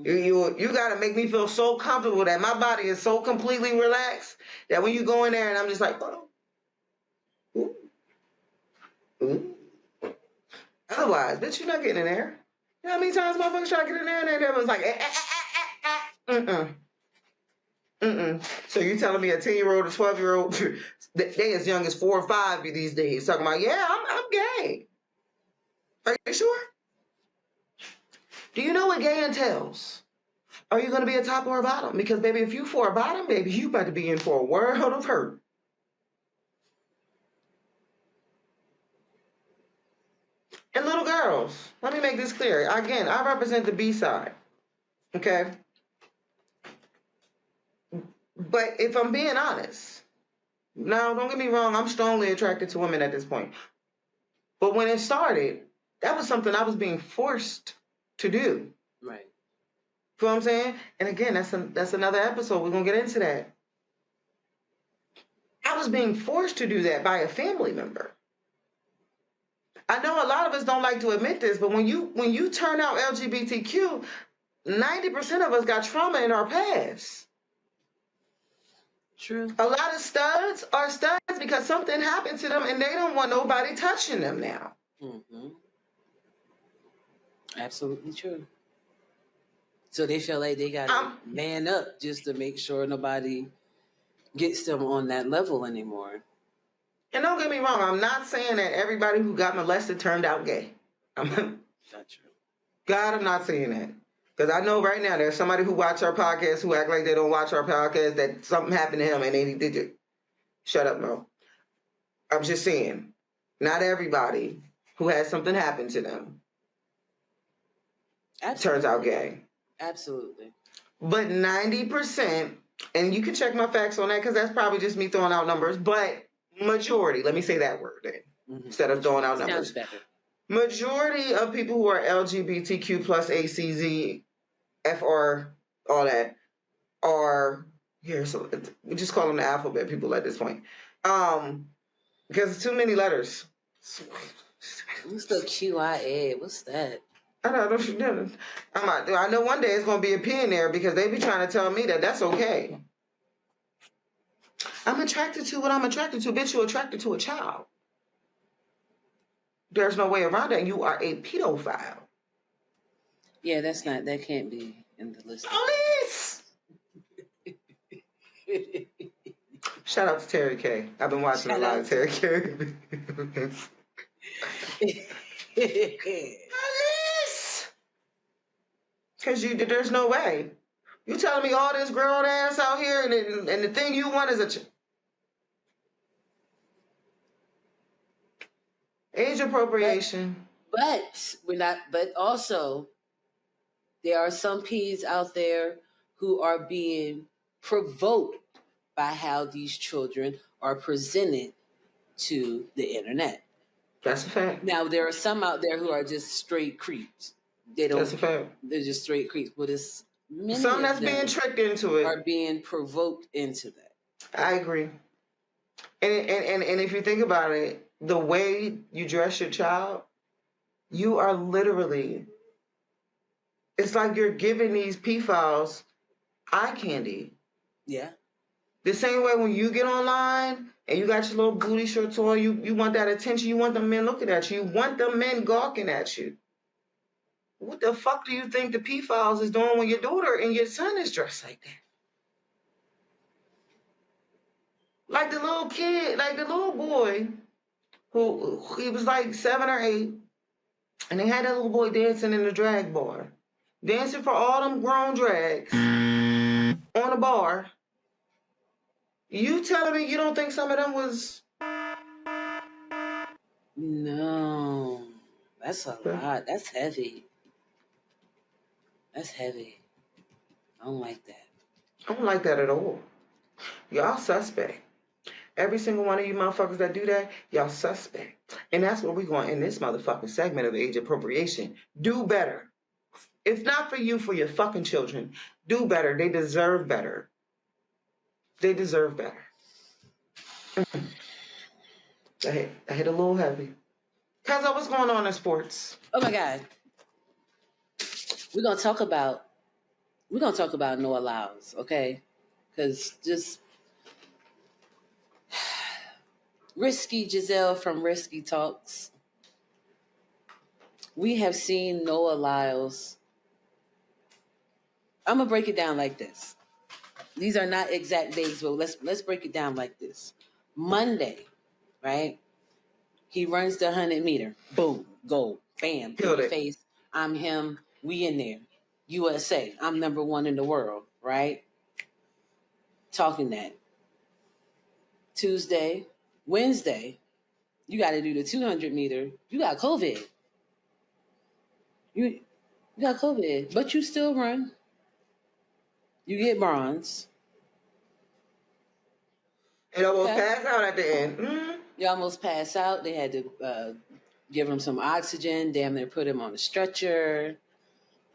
You got to make me feel so comfortable that my body is so completely relaxed that when you go in there and I'm just like, oh, ooh, ooh. Otherwise, bitch, you're not getting in there. You know how many times motherfuckers try to get in there and they was like, mm-mm. So you telling me a 10-year-old, a 12-year-old, They as young as 4 or 5 these days talking about, yeah, I'm gay. Are you sure? Do you know what gay entails? Are you going to be a top or a bottom? Because, baby, if you for a bottom, baby, you about to be in for a world of hurt. And little girls, let me make this clear. Again, I represent the B side. Okay? But if I'm being honest, now don't get me wrong, I'm strongly attracted to women at this point. But when it started, that was something I was being forced to do. Right. You know what I'm saying? And again, that's another episode. We're going to get into that. I was being forced to do that by a family member. I know a lot of us don't like to admit this, but when you turn out LGBTQ, 90% of us got trauma in our past. True. A lot of studs are studs because something happened to them and they don't want nobody touching them now. Mm-hmm. Absolutely true. So they feel like they got to man up just to make sure nobody gets them on that level anymore. And don't get me wrong, I'm not saying that everybody who got molested turned out gay. Not true. God, I'm not saying that. Because I know right now there's somebody who watch our podcast who act like they don't watch our podcast, that something happened to him and they did it. Shut up, Mo. I'm just saying, not everybody who has something happen to them turns out gay. Absolutely. But 90%, and you can check my facts on that because that's probably just me throwing out numbers, but majority, let me say that word then, instead of throwing out numbers. Sounds better. Majority of people who are LGBTQ plus ACZ, FR, all that, are here. So we just call them the alphabet people at this point. Because it's too many letters. What's the QIA? What's that? I know one day it's going to be a P in there because they be trying to tell me that that's okay. I'm attracted to what I'm attracted to. Bitch, you're attracted to a child. There's no way around that. You are a pedophile. Yeah, that can't be in the list. Police! Shout out to Terry K. I've been watching a lot of Terry K. Police! Because there's no way. You telling me all this grown ass out here and the thing you want is a age appropriation. But we're not. But also, there are some P's out there who are being provoked by how these children are presented to the internet. That's a fact. Now there are some out there who are just straight creeps. That's a fact. They're just straight creeps, but it's some that's being tricked into it are being provoked into that. I agree. And if you think about it, the way you dress your child, you are literally, it's like you're giving these pedophiles eye candy. Yeah. The same way when you get online and you got your little booty shorts on, you want that attention, you want the men looking at you, you want the men gawking at you. What the fuck do you think the pedophiles is doing when your daughter and your son is dressed like that? Like the little kid, like the little boy who he was like 7 or 8, and they had that little boy dancing in the drag bar. Dancing for all them grown drags on a bar. You telling me you don't think some of them was... No. That's a lot. That's heavy. That's heavy. I don't like that. I don't like that at all. Y'all suspect. Every single one of you motherfuckers that do that, y'all suspect. And that's what we're going in this motherfucking segment of Age Appropriation. Do better. If not for you, for your fucking children, do better. They deserve better. They deserve better. I hit a little heavy. Kaza, what's going on in sports? Oh my God. We're gonna talk about Noah Lyles, okay? Because just Risky Giselle from Risky Talks. We have seen Noah Lyles. I'm gonna break it down like this. These are not exact dates, but let's break it down like this. Monday, right? He runs the 100 meter. Boom, gold, bam, in Killed your it. face. I'm him. We in there. USA. I'm number one in the world, right? Talking that. Tuesday, Wednesday, you got to do the 200 meter. You got COVID. You got COVID, but you still run. You get bronze. And almost Okay. passed out at the end. Mm-hmm. You almost pass out. They had to give him some oxygen. Damn near put him on a stretcher.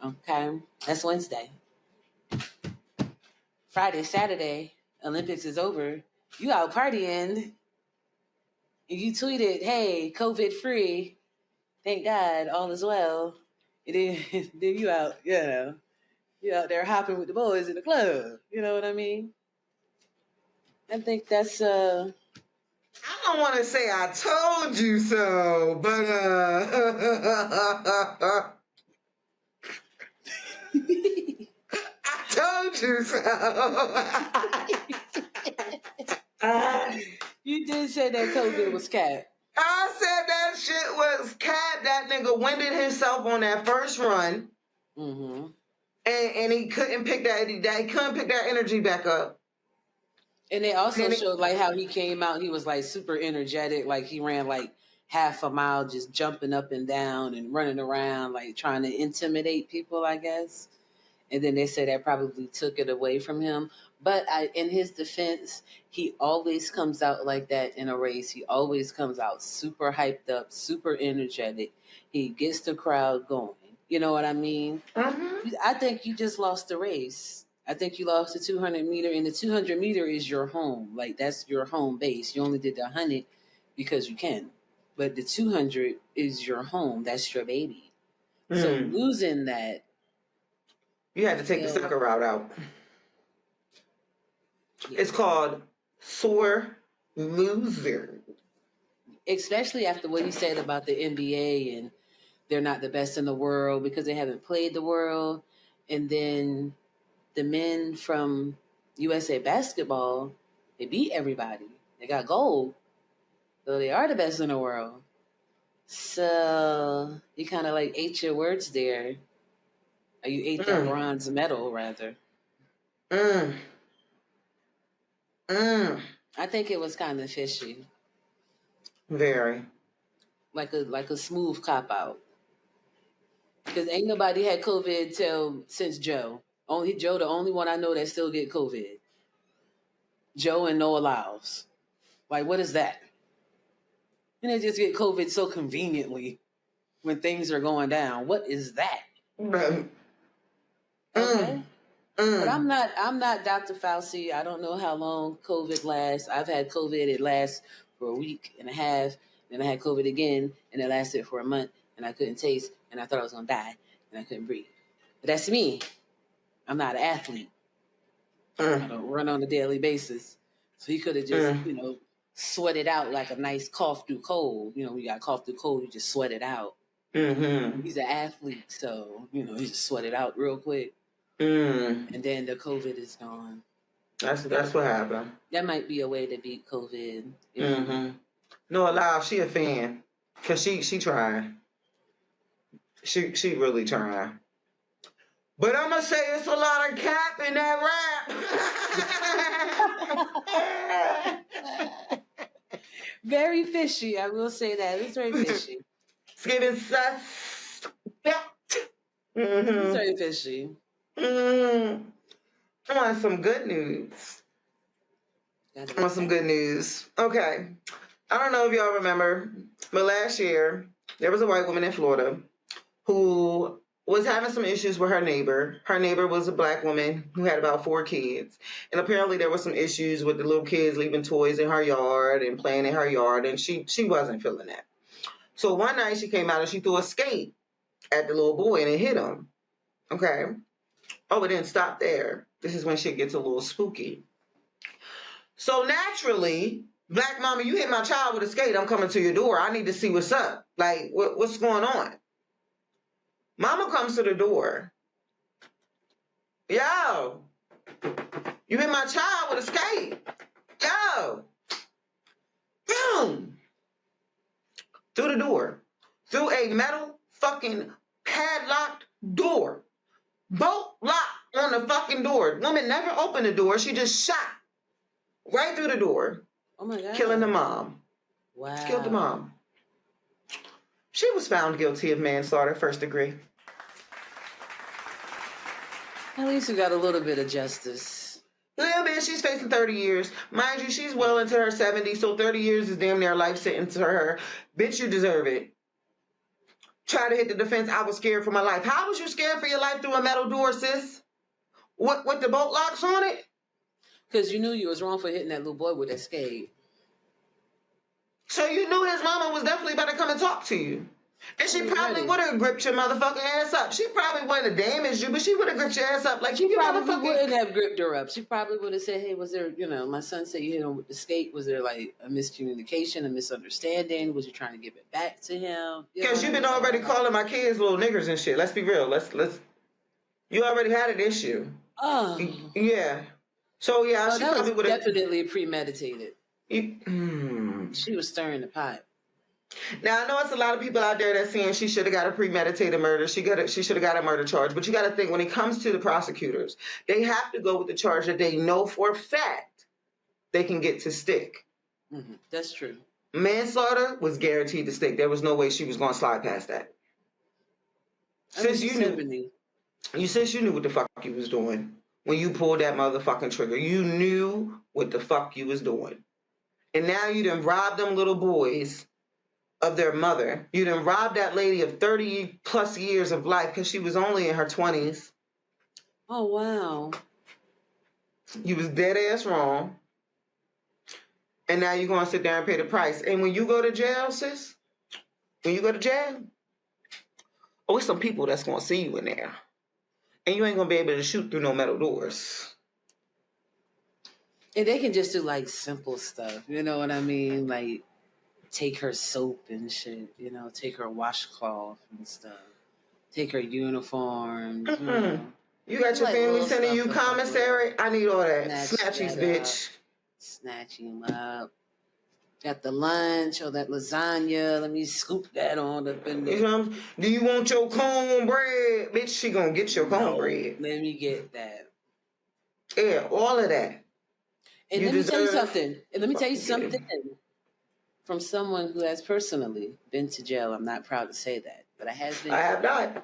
Okay. That's Wednesday. Friday, Saturday, Olympics is over. You out partying. And you tweeted, hey, COVID free. Thank God, all is well. And then, then you out, you out there hopping with the boys in the club. You know what I mean? I think that's I don't want to say I told you so, but I told you so. You did say that COVID was cat. I said that shit was cat. That nigga winded himself on that first run, Mm-hmm. and he couldn't pick that. He couldn't pick that energy back up. And they also And then showed like how he came out. He was like super energetic. Like he ran like half a mile, just jumping up and down and running around, like trying to intimidate people, I guess. And then they said that probably took it away from him. But in his defense, he always comes out like that in a race. He always comes out super hyped up, super energetic. He gets the crowd going. You know what I mean? mm-hmm. I think you just lost the race. I think you lost the 200 meter, and the 200 meter is your home. Like, that's your home base. You only did the 100 because you can. But the 200 is your home. That's your baby. So losing that, You I had to take the feel, sucker route out. yeah. It's called sore loser. Especially after what he said about the NBA and they're not the best in the world because they haven't played the world. And then the men from USA basketball, they beat everybody. They got gold. So they are the best in the world. So you kind of like ate your words there. Or you ate that Mm, bronze medal, rather. mm, mm. I think it was kind of fishy. Very. Like a smooth cop out. Because ain't nobody had COVID since Joe. Only Joe, the only one I know that still get COVID. Joe and Noah Lyles. Like, what is that? And they just get COVID so conveniently when things are going down. What is that? Mm, Okay. But mm. I'm not Dr. Fauci. I don't know how long COVID lasts. I've had COVID, it lasts for a week and a half. Then I had COVID again, and it lasted for a month, and I couldn't taste, and I thought I was gonna die, and I couldn't breathe. But that's me. I'm not an athlete. I don't run on a daily basis. So he could have just, sweat it out like a nice cough through cold. When you got cough through cold, you just sweat it out. Mm-hmm. He's an athlete, so he just sweat it out real quick. Mm. And then the COVID is gone. That's what happened. That might be a way to beat COVID. Mm-hmm. No, alive, she a fan. Cause she trying. She really trying. But I'm gonna say it's a lot of cap in that rap. Very fishy, I will say that. It's very fishy. It's giving suspect. It's Mm-hmm. very fishy. Mm-hmm. I want some good news. I want some good news. Okay. I don't know if y'all remember, but last year there was a white woman in Florida who was having some issues with her neighbor. Her neighbor was a black woman who had about 4 kids. And apparently there were some issues with the little kids leaving toys in her yard and playing in her yard. And she wasn't feeling that. So one night she came out and she threw a skate at the little boy and it hit him. Okay. Oh, it didn't stop there. This is when shit gets a little spooky. So naturally, black mama, you hit my child with a skate, I'm coming to your door. I need to see what's up. Like, what's going on? Mama comes to the door. Yo, you hit my child with a skate. Yo. Boom! Through the door. Through a metal fucking padlocked door. Bolt lock on the fucking door. Woman never opened the door. She just shot right through the door. Oh my God. Killing the mom. Wow. Killed the mom. She was found guilty of manslaughter, first degree. At least we got a little bit of justice. A little bit. She's facing 30 years. Mind you, she's well into her 70s, so 30 years is damn near a life sentence to her. Bitch, you deserve it. Try to hit the defense. I was scared for my life. How was you scared for your life through a metal door, sis? With the bolt locks on it? Because you knew you was wrong for hitting that little boy with that skate. So you knew his mama was definitely about to come and talk to you. And she probably would have gripped your motherfucking ass up. She probably wouldn't have damaged you, but she would have gripped your ass up like She you probably motherfucking... wouldn't have gripped her up. She probably would have said, hey, was there, my son said you hit him with the skate. Was there like a miscommunication, a misunderstanding? Was you trying to give it back to him? Because you've been already calling my kids little niggers and shit. Let's be real. Let's. You already had an issue. Oh. Yeah. So yeah, she that probably was would have definitely premeditated. She was stirring the pot. Now I know it's a lot of people out there that's saying she should have got a premeditated murder. She should have got a murder charge. But you got to think, when it comes to the prosecutors, they have to go with the charge that they know for a fact they can get to stick. Mm-hmm. That's true. Manslaughter was guaranteed to stick. There was no way she was going to slide past that. Since you knew what the fuck you was doing when you pulled that motherfucking trigger, you knew what the fuck you was doing, and now you done robbed them little boys of their mother. You done robbed that lady of 30 plus years of life because she was only in her 20s. Oh, wow. You was dead ass wrong. And now you're going to sit there and pay the price. And when you go to jail, sis, it's some people that's going to see you in there. And you ain't going to be able to shoot through no metal doors. And they can just do like simple stuff. You know what I mean? Like, take her soap and shit, take her washcloth and stuff. Take her uniform. You got your family sending you commissary? I need all that. Snatchies, bitch. Snatch him up. Got the lunch or that lasagna. Let me scoop that on up in there. Do you want your cornbread? Bitch, she gonna get your cornbread. Let me get that. Yeah, all of that. And let me tell you something. From someone who has personally been to jail. I'm not proud to say that, but I have been. I have not. A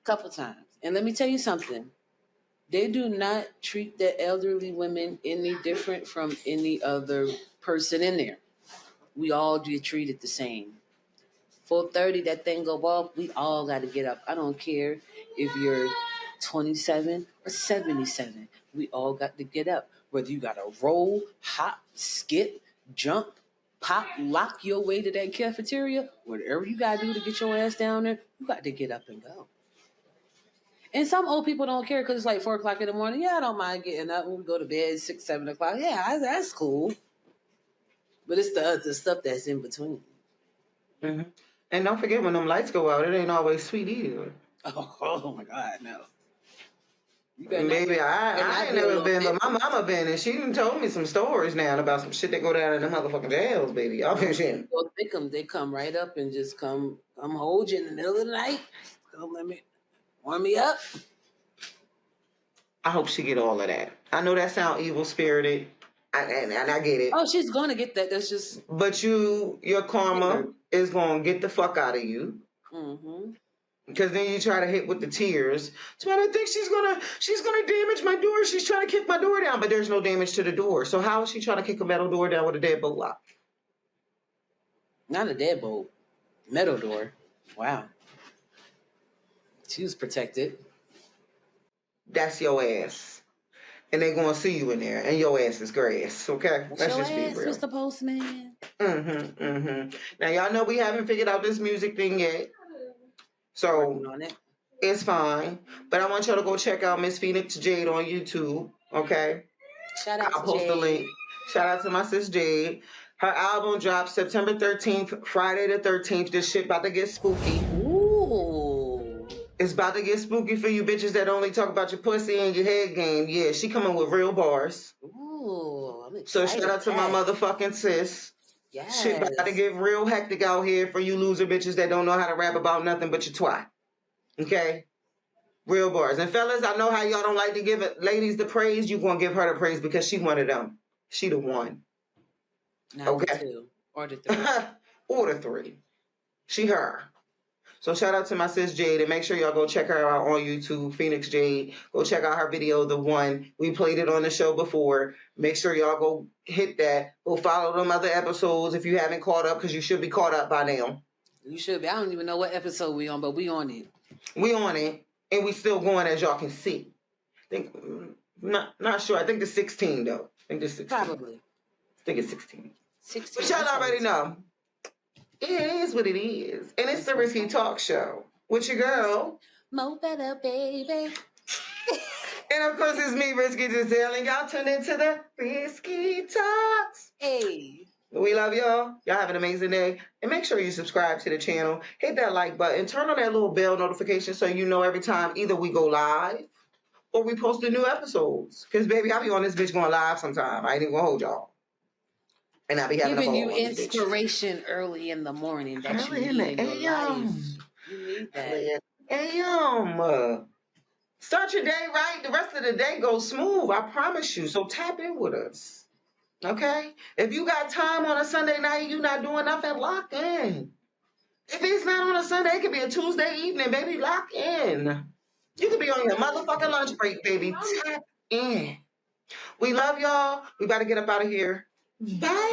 couple times. And let me tell you something. They do not treat the elderly women any different from any other person in there. We all get treated the same. 4:30, that thing go off, we all got to get up. I don't care if you're 27 or 77. We all got to get up. Whether you got to roll, hop, skip, jump, pop, lock your way to that cafeteria, whatever you got to do to get your ass down there, you got to get up and go. And some old people don't care because it's like 4 o'clock in the morning. Yeah, I don't mind getting up when we go to bed 6, 7 o'clock. Yeah, that's cool. But it's the other stuff that's in between. Mm-hmm. And don't forget, when them lights go out, it ain't always sweet either. Oh my God, no. Maybe I ain't never been, but my mama been, and she done told me some stories now about some shit that go down in the motherfucking jails, baby. Y'all been shit. Well, they come right up and just come hold you in the middle of the night. Come let me warm me up. I hope she get all of that. I know that sound evil spirited, and I get it. Oh, she's gonna get that. That's just. But your karma is gonna get the fuck out of you. Mm-hmm. Because then you try to hit with the tears. So I think she's gonna damage my door. She's trying to kick my door down, but there's no damage to the door. So how is she trying to kick a metal door down with a deadbolt lock? Not a deadbolt, metal door. Wow. She was protected. That's your ass, and they gonna see you in there, and your ass is grass. Okay, let's just be real. Mr. Postman. Now y'all know we haven't figured out this music thing yet. So it's fine. But I want y'all to go check out Miss Phoenix Jade on YouTube. Okay? I'll post the link. Shout out to my sis Jade. Her album drops September 13th, Friday the 13th. This shit about to get spooky. Ooh. It's about to get spooky for you bitches that only talk about your pussy and your head game. Yeah, she coming with real bars. Ooh, I'm excited. So shout out to my motherfucking sis. Shit about to Yes. get real hectic out here for you loser bitches that don't know how to rap about nothing but your twat. Okay? Real bars. And fellas, I know how y'all don't like to give ladies the praise. You gonna give her the praise because she one of them. She the one. Not the Okay? 2 or the 3. Or the 3. She her. So shout out to my sis Jade, and make sure y'all go check her out on YouTube, Phoenix Jade. Go check out her video, The One. We played it on the show before. Make sure y'all go hit that. Go follow them other episodes if you haven't caught up, because you should be caught up by now. You should be. I don't even know what episode we on, but we on it. We on it, and we still going, as y'all can see. Not sure. I think the 16 though. I think the 16. Probably. I think it's 16. 16. But y'all already know. It is what it is. And it's the Risky Talk Show with your girl. Mo better, baby. And of course, it's me, Risky Giselle, and y'all tune into the Risky Talks. Hey. We love y'all. Y'all have an amazing day. And make sure you subscribe to the channel. Hit that like button. Turn on that little bell notification so you know every time either we go live or we post the new episodes. Because, baby, I'll be on this bitch going live sometime. I ain't even going to hold y'all. And I'll be having Giving a you ball on this bitch. Inspiration early in the morning that Early you in need the in your life. AM. You need that. Early in the AM. Start your day right. The rest of the day goes smooth. I promise you. So tap in with us. Okay? If you got time on a Sunday night, you not doing nothing, lock in. If it's not on a Sunday, it could be a Tuesday evening, baby. Lock in. You could be on your motherfucking lunch break, baby. Tap in. We love y'all. We got to get up out of here. Bye.